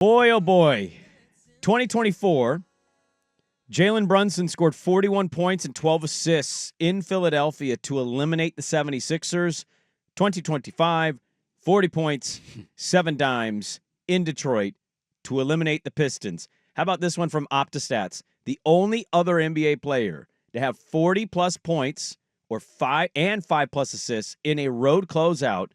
Boy, oh boy. 2024, Jalen Brunson scored 41 points and 12 assists in Philadelphia to eliminate the 76ers. 2025, 40 points, 7 dimes in Detroit to eliminate the Pistons. How about this one from OptaStats? The only other NBA player to have 40-plus points or 5+ assists in a road closeout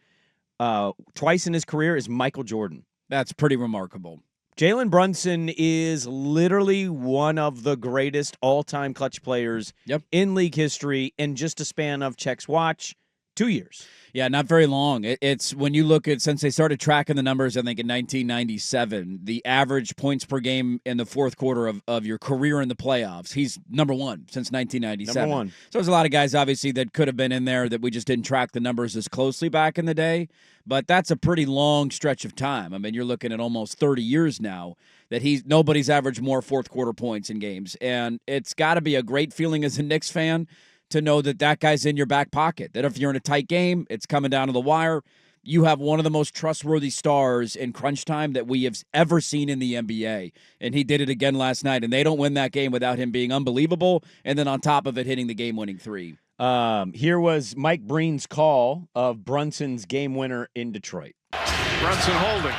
twice in his career is Michael Jordan. That's pretty remarkable. Jalen Brunson is literally one of the greatest all-time clutch players in league history in just a span of checks watch, 2 years. Yeah, not very long. It's when you look at, since they started tracking the numbers, I think in 1997, the average points per game in the fourth quarter of your career in the playoffs, he's number one since 1997. Number one. So there's a lot of guys, obviously, that could have been in there that we just didn't track the numbers as closely back in the day. But that's a pretty long stretch of time. I mean, you're looking at almost 30 years now that nobody's averaged more fourth quarter points in games. And it's got to be a great feeling as a Knicks fan to know that that guy's in your back pocket, that if you're in a tight game, it's coming down to the wire, you have one of the most trustworthy stars in crunch time that we have ever seen in the NBA. And he did it again last night, and they don't win that game without him being unbelievable, and then on top of it, hitting the game-winning three. Here was Mike Breen's call of Brunson's game winner in Detroit. Brunson holding.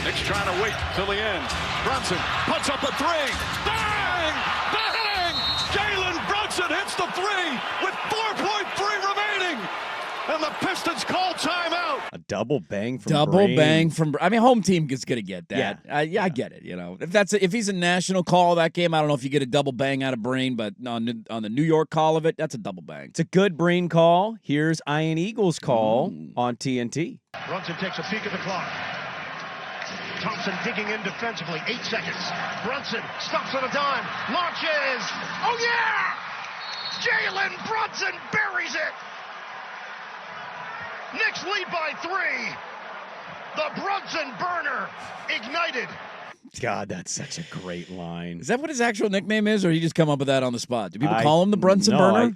Knicks trying to wait till the end. Brunson puts up a three. Bang! Bang! Jalen Brunson hits the three with 4.3 remaining. And the Pistons call timeout. A double bang from Breen. I mean, home team is going to get that. Yeah. I get it. You know, if he's a national call that game, I don't know if you get a double bang out of Breen, but on the New York call of it, that's a double bang. It's a good Breen call. Here's Ian Eagles' call on TNT. Brunson takes a peek at the clock. Thompson digging in defensively. 8 seconds. Brunson stops on a dime. Launches. Oh, yeah! Jalen Brunson buries it. Knicks lead by 3. The Brunson burner ignited. God, that's such a great line. Is that what his actual nickname is, or did he just come up with that on the spot? Do people call him the Brunson burner?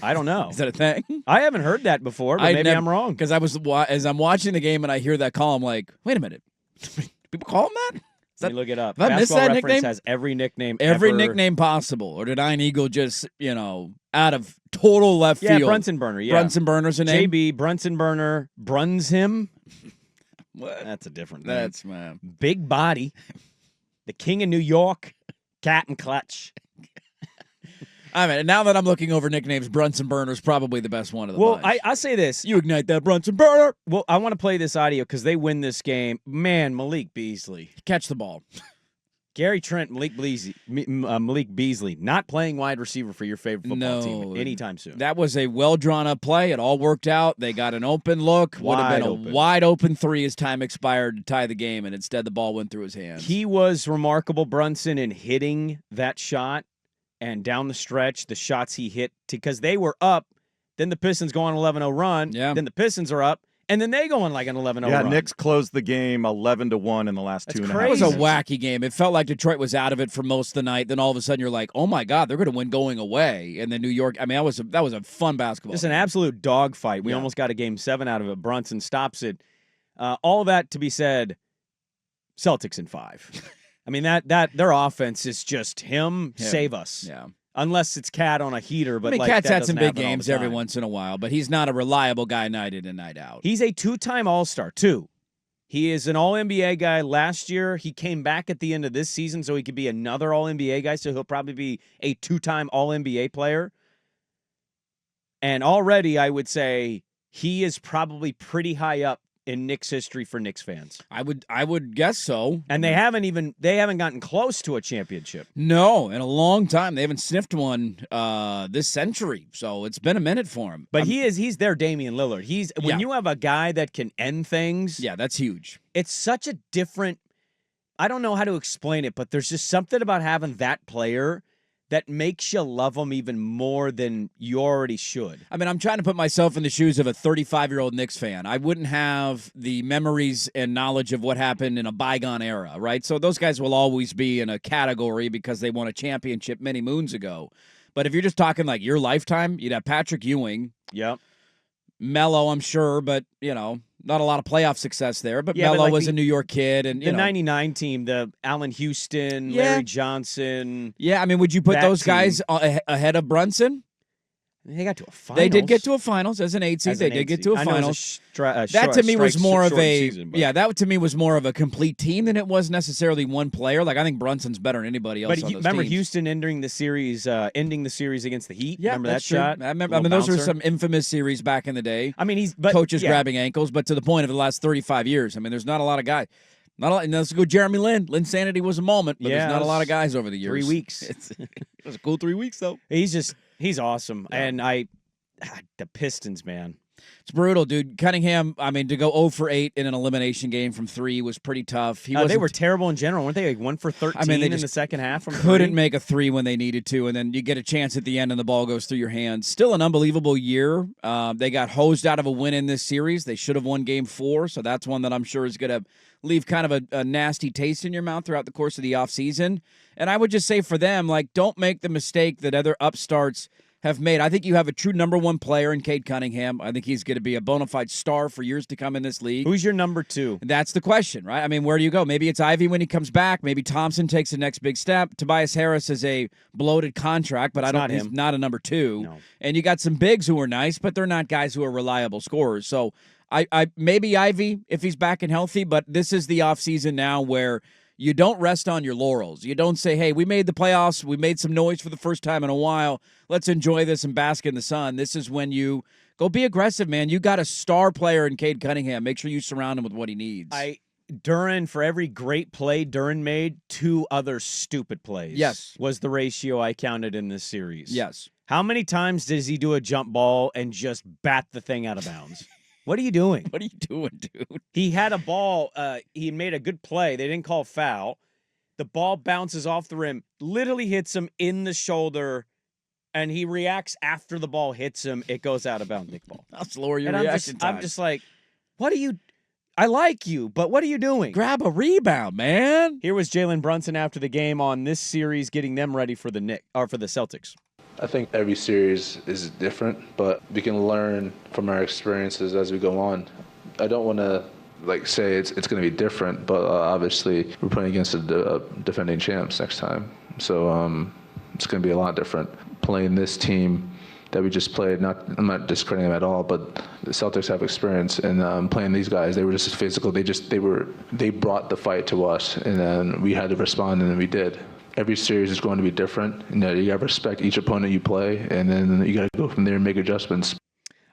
I don't know. Is that a thing? I haven't heard that before, but maybe I'm wrong. Because as I'm watching the game and I hear that call, I'm like, wait a minute. People call him that? Let me look it up. Have I missed that Basketball Reference nickname? has every nickname Every ever. nickname possible. Or did Ian Eagle just, out of total left field? Yeah, Brunson burner, yeah. Brunson burner's a name? JB, Brunson burner, Bruns him. What? That's a different name. That's, man. Big body. The king of New York. Captain Clutch. I mean, now that I'm looking over nicknames, Brunson burner's probably the best one of the bunch. Well, I'll say this. You ignite that Brunson burner. Well, I want to play this audio because they win this game. Man, Malik Beasley. Catch the ball. Gary Trent, Malik Beasley, not playing wide receiver for your favorite football team anytime soon. That was a well-drawn-up play. It all worked out. They got an open look. Would have been a wide-open three as time expired to tie the game, and instead the ball went through his hands. He was remarkable, Brunson, in hitting that shot and down the stretch, the shots he hit, because they were up. Then the Pistons go on an 11-0 run. Yeah. Then the Pistons are up. And then they go on like an 11-0 run. Yeah, Knicks closed the game 11-1 in the last That's 2.5 crazy. It was minutes. a wacky game. It felt like Detroit was out of it for most of the night. Then all of a sudden you're like, oh, my God, they're going to win going away. And then New York, I mean, that was a fun basketball Just game. an absolute dogfight. We almost got a Game 7 out of it. Brunson stops it. All that to be said, Celtics in 5. I mean, that their offense is just him. Save us. Yeah. Unless it's Cat on a heater. But Cat's that had some doesn't big happen all games the every time. once in a while, but he's not a reliable guy night in and night out. He's a 2-time All-Star, too. He is an All-NBA guy. Last year, he came back at the end of this season so he could be another All-NBA guy, so he'll probably be a 2-time All-NBA player. And already, I would say, he is probably pretty high up in Knicks history for Knicks fans. I would guess so. And they haven't gotten close to a championship. No, in a long time. They haven't sniffed one this century. So it's been a minute for him. But he's their Damian Lillard. When you have a guy that can end things. Yeah, that's huge. It's such a different, I don't know how to explain it, but there's just something about having that player that makes you love him even more than you already should. I mean, I'm trying to put myself in the shoes of a 35-year-old Knicks fan. I wouldn't have the memories and knowledge of what happened in a bygone era, right? So those guys will always be in a category because they won a championship many moons ago. But if you're just talking like your lifetime, you'd have Patrick Ewing. Yep. Melo, I'm sure, but, not a lot of playoff success there. But Yeah, but Melo like was a New York kid. And, the 99 team, the Allen Houston, Yeah. Larry Johnson. Yeah, I mean, would you put That those guys team. ahead of Brunson? They got to a finals. They did get to a finals as an 8 seed. They did get to a I know it finals. was That to me was more of a season, that to me was more of a complete team than it was necessarily one player. Like I think Brunson's better than anybody else. But on those remember teams. Houston ending the series against the Heat. Yeah, remember that that's true. shot? I remember. Those were some infamous series back in the day. I mean, Coaches grabbing ankles, but to the point of the last 35 years. I mean, there's not a lot of guys. Not a lot. And let's go, Jeremy Lin. Linsanity was a moment, but there's not a lot of guys over the years. 3 weeks. It was a cool 3 weeks though. He's awesome, and the Pistons, man. It's brutal, dude. Cunningham, I mean, to go 0 for 8 in an elimination game from 3 was pretty tough. They were terrible in general, weren't they? Like 1 for 13 they in just the second half from couldn't 3? make a 3 when they needed to, and then you get a chance at the end and the ball goes through your hands. Still an unbelievable year. They got hosed out of a win in this series. They should have won game 4, so that's one that I'm sure is going to leave kind of a nasty taste in your mouth throughout the course of the offseason. And I would just say for them, like, don't make the mistake that other upstarts have made. I think you have a true number 1 player in Cade Cunningham. I think he's going to be a bona fide star for years to come in this league. Who's your number 2? That's the question, right? I mean, where do you go? Maybe it's Ivy when he comes back. Maybe Thompson takes the next big step. Tobias Harris is a bloated contract, but he's not a number 2. No. And you got some bigs who are nice, but they're not guys who are reliable scorers. So I maybe Ivy if he's back and healthy, but this is the offseason now where you don't rest on your laurels. You don't say, hey, we made the playoffs. We made some noise for the first time in a while. Let's enjoy this and bask in the sun. This is when you go be aggressive, man. You got a star player in Cade Cunningham. Make sure you surround him with what he needs. Duran, for every great play Duran made, 2 other stupid plays. Yes. Was the ratio I counted in this series. Yes. How many times does he do a jump ball and just bat the thing out of bounds? What are you doing? What are you doing, dude? He had a ball. He made a good play. They didn't call foul. The ball bounces off the rim, literally hits him in the shoulder, and he reacts after the ball hits him. It goes out of bounds, Nick Ball. I'll slower your And reaction time. I'm just like, what are you? I like you, but what are you doing? Grab a rebound, man. Here was Jalen Brunson after the game on this series, getting them ready for the Celtics. I think every series is different, but we can learn from our experiences as we go on. I don't want to say it's going to be different, but obviously we're playing against the defending champs next time, so it's going to be a lot different. Playing this team that we just played, I'm not discrediting them at all, but the Celtics have experience, and playing these guys, they were just physical. They brought the fight to us, and then we had to respond, and then we did. Every series is going to be different. You got to respect each opponent you play, and then you got to go from there and make adjustments.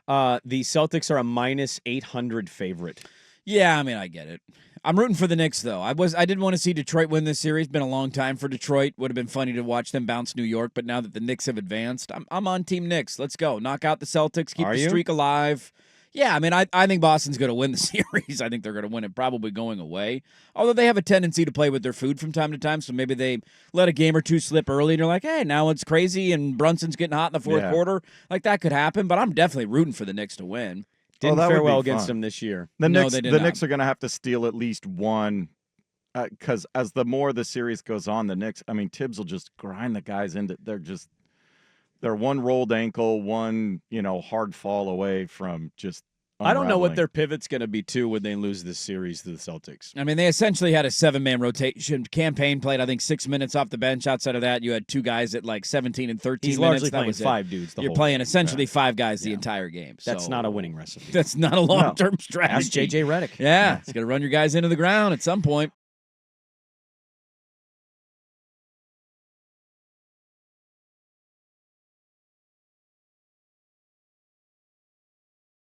The Celtics are a minus 800 favorite. Yeah, I mean, I get it. I'm rooting for the Knicks, though. I did want to see Detroit win this series. Been a long time for Detroit. Would have been funny to watch them bounce New York, but now that the Knicks have advanced, I'm on Team Knicks. Let's go. Knock out the Celtics. Keep the streak alive. Yeah, I mean, I think Boston's going to win the series. I think they're going to win it probably going away. Although they have a tendency to play with their food from time to time, so maybe they let a game or two slip early and you're like, hey, now it's crazy and Brunson's getting hot in the fourth quarter. Like, that could happen, but I'm definitely rooting for the Knicks to win. Didn't fare well against them this year. The Knicks are going to have to steal at least one, because as the more the series goes on, the Knicks, I mean, Tibbs will just grind the guys into, they're one rolled ankle, one, hard fall away from just I don't know what their pivot's going to be, too, when they lose this series to the Celtics. I mean, they essentially had a 7-man rotation. Campaign played, I think, 6 minutes off the bench. Outside of that, you had 2 guys at like 17 and 13 He's minutes. largely playing 5 dudes. You're playing essentially 5 guys the entire game. That's not a winning recipe. That's not a long-term strategy. Ask J.J. Redick. Yeah, it's going to run your guys into the ground at some point.